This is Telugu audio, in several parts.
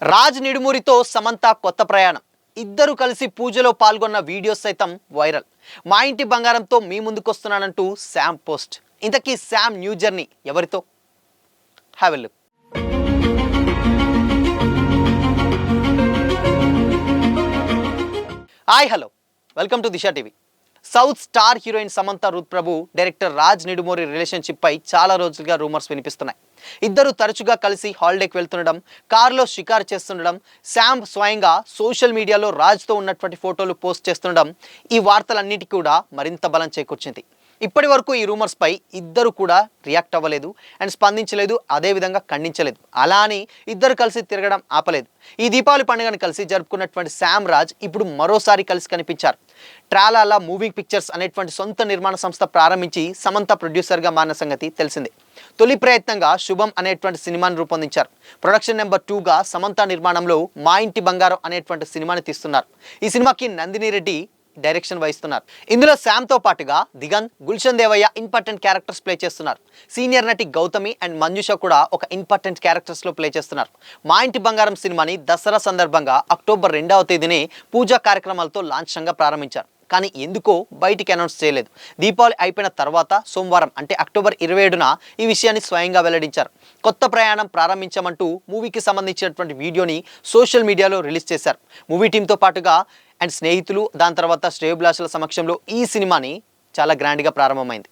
రాజ్ నిడుమూరితో సమంత కొత్త ప్రయాణం. ఇద్దరు కలిసి పూజలో పాల్గొన్న వీడియోస్ సైతం వైరల్. మా ఇంటి బంగారంతో మీ ముందుకొస్తున్నానంటూ శామ్ పోస్ట్. ఇంతకీ శామ్ న్యూ జర్నీ ఎవరితో? Have a look. Hi hello, welcome to Disha TV. South star heroine Samantha Ruth Prabhu director Raj Nidimoru relationship పై చాలా రోజులుగా రూమర్స్ వినిపిస్తున్నాయి. ఇద్దరు తరచుగా కలిసి హాలిడేకి వెళ్తుండడం, కారులో షికారు చేస్తుండడం, శామ్ స్వయంగా సోషల్ మీడియాలో రాజ్తో ఉన్నటువంటి ఫోటోలు పోస్ట్ చేస్తుండడం ఈ వార్తలన్నిటికీ కూడా మరింత బలం చేకూర్చింది. ఇప్పటి వరకు ఈ రూమర్స్ పై ఇద్దరు కూడా రియాక్ట్ అవ్వలేదు అండ్ స్పందించలేదు, అదేవిధంగా ఖండించలేదు. అలా అని ఇద్దరు కలిసి తిరగడం ఆపలేదు. ఈ దీపావళి పండుగను కలిసి జరుపుకున్నటువంటి శామ్ రాజ్ ఇప్పుడు మరోసారి కలిసి కనిపించారు. ట్రాలాలా మూవింగ్ పిక్చర్స్ అనేటువంటి సొంత నిర్మాణ సంస్థ ప్రారంభించి సమంత ప్రొడ్యూసర్గా మారిన సంగతి తెలిసిందే. తొలి ప్రయత్నంగా శుభం అనేటువంటి సినిమాని రూపొందించారు. ప్రొడక్షన్ నెంబర్ 2గా సమంత నిర్మాణంలో మా ఇంటి బంగారం అనేటువంటి సినిమాని తీస్తున్నారు. ఈ సినిమాకి నందిని రెడ్డి డైరెక్షన్ వహిస్తున్నారు. ఇందులో శామ్తో పాటుగా Diganth, Gulshan Devaiah important characters play చేస్తున్నారు. సీనియర్ నటి గౌతమి అండ్ మంజుష కూడా ఒక ఇంపార్టెంట్ క్యారెక్టర్స్లో ప్లే చేస్తున్నారు. మా ఇంటి బంగారం సినిమాని దసరా సందర్భంగా అక్టోబర్ 2వ తేదీనే పూజా కార్యక్రమాలతో లాంఛనంగా ప్రారంభించారు. కానీ ఎందుకో బయటికి అనౌన్స్ చేయలేదు. దీపావళి అయిపోయిన తర్వాత సోమవారం అంటే అక్టోబర్ 27న ఈ విషయాన్ని స్వయంగా వెల్లడించారు. కొత్త ప్రయాణం ప్రారంభించామంటూ మూవీకి సంబంధించినటువంటి వీడియోని సోషల్ మీడియాలో రిలీజ్ చేశారు. మూవీ టీంతో పాటుగా అండ్ స్నేహితులు, దాని తర్వాత శ్రేయోభిలాషుల సమక్షంలో ఈ సినిమాని చాలా గ్రాండ్గా ప్రారంభమైంది.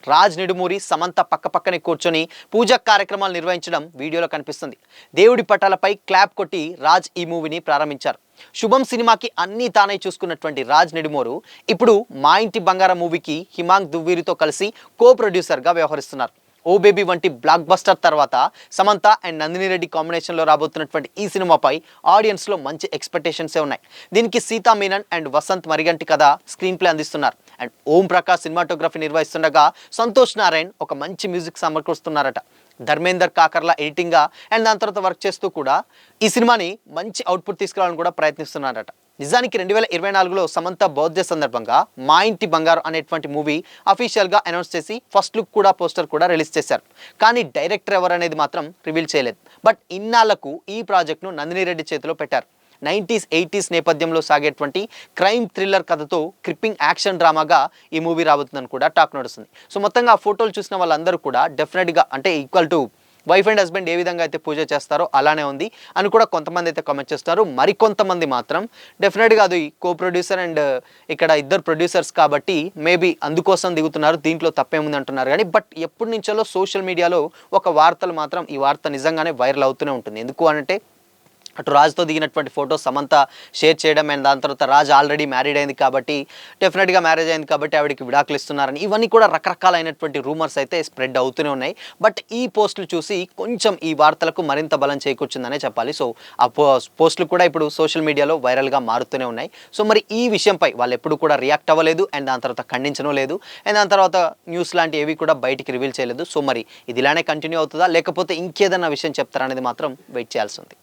రాజ్ నిడుమూరి, సమంత పక్కపక్కనే కూర్చొని పూజా కార్యక్రమాలు నిర్వహించడం వీడియోలో కనిపిస్తుంది. దేవుడి పటాలపై క్లాప్ కొట్టి రాజ్ ఈ మూవీని ప్రారంభించారు. శుభం సినిమాకి అన్నీ తానే చూసుకున్నటువంటి రాజ్ నిడుమూరు ఇప్పుడు మా ఇంటి బంగారం మూవీకి హిమాంగ్ దువ్వీరితో కలిసి కో ప్రొడ్యూసర్గా వ్యవహరిస్తున్నారు. ఓ బేబీ వంటి బ్లాక్ బస్టర్ తర్వాత సమంత అండ్ నందిని రెడ్డి కాంబినేషన్లో రాబోతున్నటువంటి ఈ సినిమాపై ఆడియన్స్లో మంచి ఎక్స్పెక్టేషన్సే ఉన్నాయి. దీనికి సీతా మీనన్ అండ్ వసంత్ మరిగంటి కథ స్క్రీన్ ప్లే అందిస్తున్నారు. అండ్ ఓం ప్రకాష్ సినిమాటోగ్రఫీ నిర్వహిస్తుండగా సంతోష్ నారాయణ్ ఒక మంచి మ్యూజిక్ సమకూరుస్తున్నారట. ధర్మేందర్ కాకర్లా ఎడిటింగ్గా అండ్ దాని తర్వాత వర్క్ చేస్తూ కూడా ఈ సినిమాని మంచి అవుట్పుట్ తీసుకురావాలని కూడా ప్రయత్నిస్తున్నారట. నిజానికి 2024లో సమంత బర్త్డే సందర్భంగా మా ఇంటి బంగారం అనేటువంటి మూవీ అఫీషియల్గా అనౌన్స్ చేసి ఫస్ట్ లుక్ కూడా పోస్టర్ కూడా రిలీజ్ చేశారు. కానీ డైరెక్టర్ ఎవరు అనేది మాత్రం రివీల్ చేయలేదు. బట్ ఇన్నాళ్లకు ఈ ప్రాజెక్ట్ను నందిని రెడ్డి చేతిలో పెట్టారు. 90s, 80s నేపథ్యంలో సాగేటువంటి క్రైమ్ థ్రిల్లర్ కథతో క్రిప్పింగ్ యాక్షన్ డ్రామాగా ఈ మూవీ రాబోతుందని కూడా టాక్ నడుస్తుంది. సో మొత్తంగా ఆ ఫోటోలు చూసిన వాళ్ళందరూ కూడా డెఫినెట్గా అంటే equal to wife and husband ఏ విధంగా అయితే పూజ చేస్తారో అలానే ఉంది అని కూడా కొంతమంది అయితే కామెంట్ చేస్తున్నారు. మరికొంతమంది మాత్రం డెఫినెట్గా అది కో ప్రొడ్యూసర్ అండ్ ఇక్కడ ఇద్దరు ప్రొడ్యూసర్స్ కాబట్టి మేబీ అందుకోసం దిగుతున్నారు, దీంట్లో తప్పేముంది అంటున్నారు. కానీ బట్ ఎప్పటి నుంచో సోషల్ మీడియాలో ఒక వార్తలు మాత్రం ఈ వార్త నిజంగానే వైరల్ అవుతూనే ఉంటుంది. ఎందుకు అంటే అటు రాజ్తో దిగినటువంటి ఫోటో సమంత షేర్ చేయడం అండ్ దాని తర్వాత రాజ్ ఆల్రెడీ మ్యారీడ్ అయింది కాబట్టి డెఫినెట్గా మ్యారేజ్ అయింది కాబట్టి ఆవిడకి విడాకులు ఇస్తున్నారని ఇవన్నీ కూడా రకరకాలైనటువంటి రూమర్స్ అయితే స్ప్రెడ్ అవుతూనే ఉన్నాయి. బట్ ఈ పోస్టులు చూసి కొంచెం ఈ వార్తలకు మరింత బలం చేకూర్చిందనే చెప్పాలి. సో ఆ పోస్టులు కూడా ఇప్పుడు సోషల్ మీడియాలో వైరల్గా మారుతూనే ఉన్నాయి. సో మరి ఈ విషయంపై వాళ్ళు ఎప్పుడు కూడా రియాక్ట్ అవ్వలేదు అండ్ దాని తర్వాత ఖండించడం లేదు అండ్ దాని తర్వాత న్యూస్ లాంటి ఏవి కూడా బయటికి రివీల్ చేయలేదు. సో మరి ఇది ఇలానే కంటిన్యూ అవుతుందా లేకపోతే ఇంకేదన్నా విషయం చెప్తారా అనేది మాత్రం వెయిట్ చేయాల్సి ఉంది.